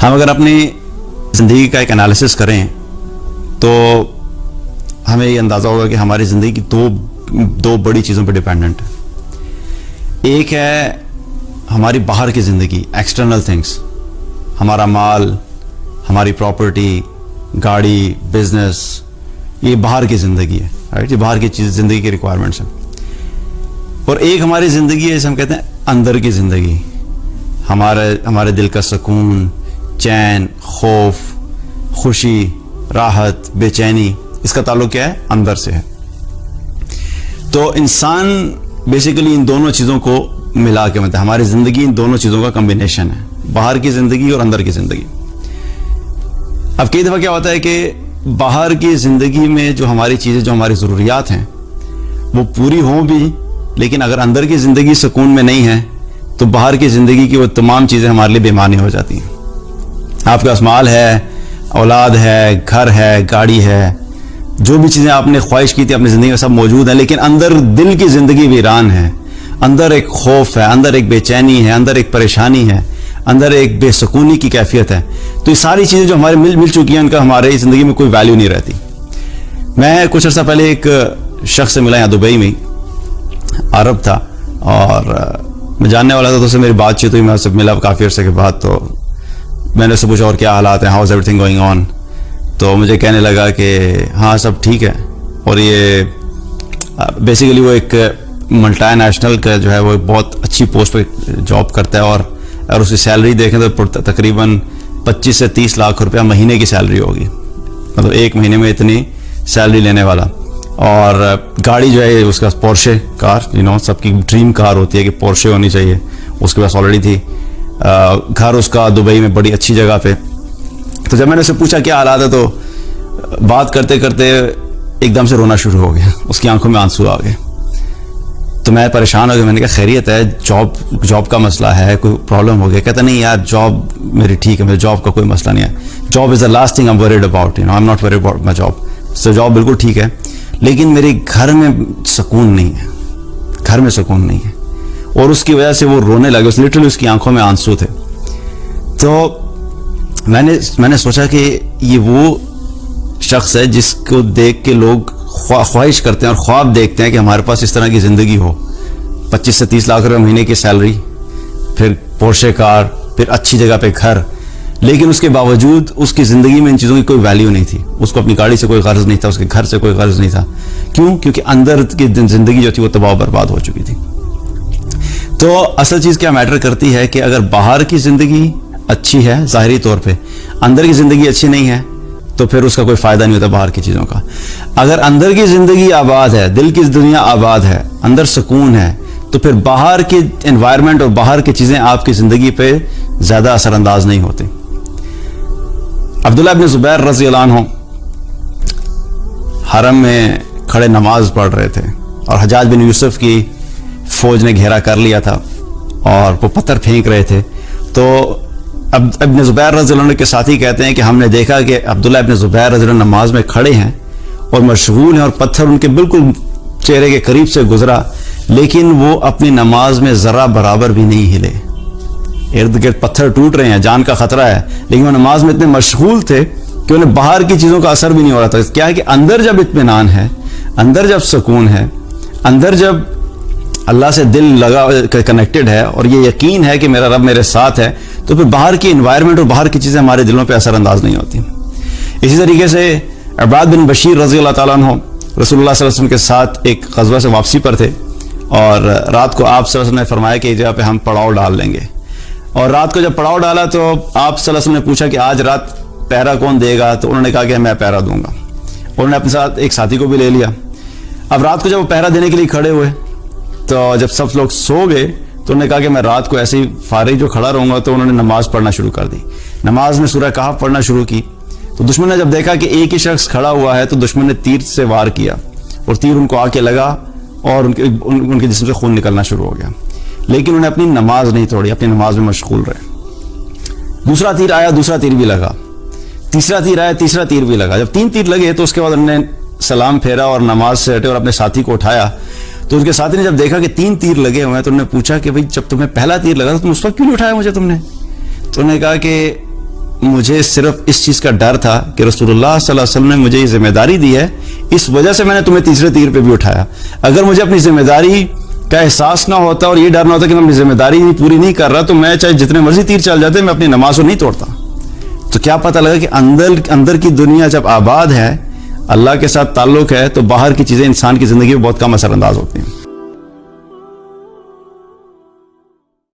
ہم اگر اپنی زندگی کا ایک انالیسس کریں تو ہمیں یہ اندازہ ہوگا کہ ہماری زندگی دو بڑی چیزوں پہ ڈیپینڈنٹ ہے. ایک ہے ہماری باہر کی زندگی، ایکسٹرنل تھنگس، ہمارا مال، ہماری پراپرٹی، گاڑی، بزنس، یہ باہر کی زندگی ہے، رائٹ، یہ باہر کی چیز زندگی کی ریکوائرمنٹس ہیں. اور ایک ہماری زندگی ہے جسے ہم کہتے ہیں اندر کی زندگی، ہمارے دل کا سکون، چین، خوف، خوشی، راحت، بے چینی، اس کا تعلق کیا ہے؟ اندر سے ہے. تو انسان بیسیکلی ان دونوں چیزوں کو ملا کے مطلب ہماری زندگی ان دونوں چیزوں کا کمبینیشن ہے، باہر کی زندگی اور اندر کی زندگی. اب کئی دفعہ کیا ہوتا ہے کہ باہر کی زندگی میں جو ہماری چیزیں، جو ہماری ضروریات ہیں وہ پوری ہوں بھی، لیکن اگر اندر کی زندگی سکون میں نہیں ہے تو باہر کی زندگی کی وہ تمام چیزیں ہمارے لیے بے معنی ہو جاتی ہیں. آپ کے پاس مال ہے، اولاد ہے، گھر ہے، گاڑی ہے، جو بھی چیزیں آپ نے خواہش کی تھی اپنی زندگی میں سب موجود ہیں، لیکن اندر دل کی زندگی ویران ہے، اندر ایک خوف ہے، اندر ایک بے چینی ہے، اندر ایک پریشانی ہے، اندر ایک بے سکونی کی کیفیت ہے. تو یہ ساری چیزیں جو ہمارے مل چکی ہیں ان کا ہمارے زندگی میں کوئی ویلیو نہیں رہتی. میں کچھ عرصہ پہلے ایک شخص سے ملا یہاں دبئی میں، عرب تھا اور میں جاننے والا تھا، تو اس سے میری بات چیت ہوئی، میں اس سے ملا کافی عرصے کے بعد. تو میں نے اس سے پوچھا اور کیا حالات ہیں، how is every thing going on. تو مجھے کہنے لگا کہ ہاں سب ٹھیک ہے، اور یہ بیسیکلی وہ ایک ملٹی نیشنل کا جو ہے وہ بہت اچھی پوسٹ پہ جاب کرتا ہے، اور اس کی سیلری دیکھیں تو تقریباً 25 سے 30 لاکھ روپیہ مہینے کی سیلری ہوگی، مطلب ایک مہینے میں اتنی سیلری لینے والا. اور گاڑی جو ہے اس کا پورشے کار، سب کی ڈریم کار ہوتی ہے کہ پورشے ہونی چاہیے، اس کے پاس آلریڈی تھی. گھر اس کا دبئی میں بڑی اچھی جگہ پہ. تو جب میں نے اس سے پوچھا کیا حالات ہے تو بات کرتے کرتے ایک دم سے رونا شروع ہو گیا، اس کی آنکھوں میں آنسو آ گئے. تو میں پریشان ہو گیا، میں نے کہا خیریت ہے، جاب کا مسئلہ ہے، کوئی پرابلم ہو گیا؟ کہتا نہیں یار جاب میری ٹھیک ہے، میرے جاب کا کوئی مسئلہ نہیں ہے، job is the last thing I am word about, I am not word about my job. تو جاب بالکل ٹھیک ہے، لیکن میرے گھر میں سکون نہیں ہے، گھر میں سکون نہیں ہے. اور اس کی وجہ سے وہ رونے لگے، لٹرلی اس کی آنکھوں میں آنسو تھے. تو میں نے سوچا کہ یہ وہ شخص ہے جس کو دیکھ کے لوگ خواہش کرتے ہیں اور خواب دیکھتے ہیں کہ ہمارے پاس اس طرح کی زندگی ہو، 25 سے 30 لاکھ روپے مہینے کی سیلری، پھر پورشے کار، پھر اچھی جگہ پہ گھر. لیکن اس کے باوجود اس کی زندگی میں ان چیزوں کی کوئی ویلیو نہیں تھی. اس کو اپنی گاڑی سے کوئی غرض نہیں تھا، اس کے گھر سے کوئی غرض نہیں تھا. کیوں؟ کیونکہ اندر کی زندگی جو تھی وہ تباہ و برباد ہو چکی تھی. تو اصل چیز کیا میٹر کرتی ہے کہ اگر باہر کی زندگی اچھی ہے ظاہری طور پہ، اندر کی زندگی اچھی نہیں ہے تو پھر اس کا کوئی فائدہ نہیں ہوتا باہر کی چیزوں کا. اگر اندر کی زندگی آباد ہے، دل کی دنیا آباد ہے، اندر سکون ہے، تو پھر باہر کی انوائرمنٹ اور باہر کی چیزیں آپ کی زندگی پہ زیادہ اثر انداز نہیں ہوتی. عبداللہ ابن زبیر رضی اللہ عنہ حرم میں کھڑے نماز پڑھ رہے تھے اور حجاج بن یوسف کی فوج نے گھیرا کر لیا تھا اور وہ پتھر پھینک رہے تھے. تو ابن زبیر رضی اللہ عنہ کے ساتھی کہتے ہیں کہ ہم نے دیکھا کہ عبداللہ ابن زبیر رضی اللہ عنہ نماز میں کھڑے ہیں اور مشغول ہیں، اور پتھر ان کے بالکل چہرے کے قریب سے گزرا، لیکن وہ اپنی نماز میں ذرا برابر بھی نہیں ہلے. ارد گرد پتھر ٹوٹ رہے ہیں، جان کا خطرہ ہے، لیکن وہ نماز میں اتنے مشغول تھے کہ انہیں باہر کی چیزوں کا اثر بھی نہیں ہو رہا تھا. کیا ہے کہ اندر جب اطمینان ہے، اندر جب سکون ہے، اندر جب اللہ سے دل لگا کنیکٹڈ ہے اور یہ یقین ہے کہ میرا رب میرے ساتھ ہے، تو پھر باہر کی انوائرمنٹ اور باہر کی چیزیں ہمارے دلوں پہ اثر انداز نہیں ہوتی. اسی طریقے سے عباد بن بشیر رضی اللہ تعالیٰ عنہ رسول اللہ صلی اللہ علیہ وسلم کے ساتھ ایک غزوہ سے واپسی پر تھے، اور رات کو آپ صلی اللہ علیہ وسلم نے فرمایا کہ ایک جگہ پہ ہم پڑاؤ ڈال لیں گے. اور رات کو جب پڑاؤ ڈالا تو آپ صلی اللہ علیہ وسلم نے پوچھا کہ آج رات پہرا کون دے گا؟ تو انہوں نے کہا کہ میں پہرا دوں گا. انہوں نے اپنے ساتھ ایک ساتھی کو بھی لے لیا. اب رات کو جب وہ پہرا دینے کے لیے کھڑے ہوئے تو جب سب لوگ سو گئے تو انہوں نے کہا کہ میں رات کو ایسے ہی فارغ جو کھڑا رہوں گا. تو انہوں نے نماز پڑھنا شروع کر دی. نماز میں سورہ کہف پڑھنا شروع کی. تو دشمن نے جب دیکھا کہ ایک ہی شخص کھڑا ہوا ہے تو دشمن نے تیر سے وار کیا اور تیر ان کو آ کے لگا اور ان کے جسم سے خون نکلنا شروع ہو گیا. لیکن انہیں اپنی نماز نہیں توڑی، اپنی نماز میں مشغول رہے. دوسرا تیر آیا، دوسرا تیر بھی لگا. تیسرا تیر آیا، تیسرا تیر بھی لگا. جب 3 تیر لگے تو اس کے بعد انہوں نے سلام پھیرا اور نماز سے ہٹے اور اپنے ساتھی کو اٹھایا. تو اس کے ساتھی نے جب دیکھا کہ 3 تیر لگے ہوئے ہیں تو انہوں نے پوچھا کہ بھائی جب تمہیں پہلا تیر لگا تو تم اس وقت کیوں نہیں اٹھایا مجھے تم نے؟ تو انہوں نے کہا کہ مجھے صرف اس چیز کا ڈر تھا کہ رسول اللہ صلی اللہ علیہ وسلم نے مجھے یہ ذمہ داری دی ہے، اس وجہ سے میں نے تمہیں تیسرے تیر پہ بھی اٹھایا. اگر مجھے اپنی ذمہ داری کا احساس نہ ہوتا اور یہ ڈر نہ ہوتا کہ میں اپنی ذمہ داری پوری نہیں کر رہا، تو میں چاہے جتنے مرضی تیر چل جاتے میں اپنی نماز کو نہیں توڑتا. تو کیا پتہ لگا کہ اندر کی دنیا جب آباد ہے، اللہ کے ساتھ تعلق ہے، تو باہر کی چیزیں انسان کی زندگی میں بہت کم اثر انداز ہوتی ہیں.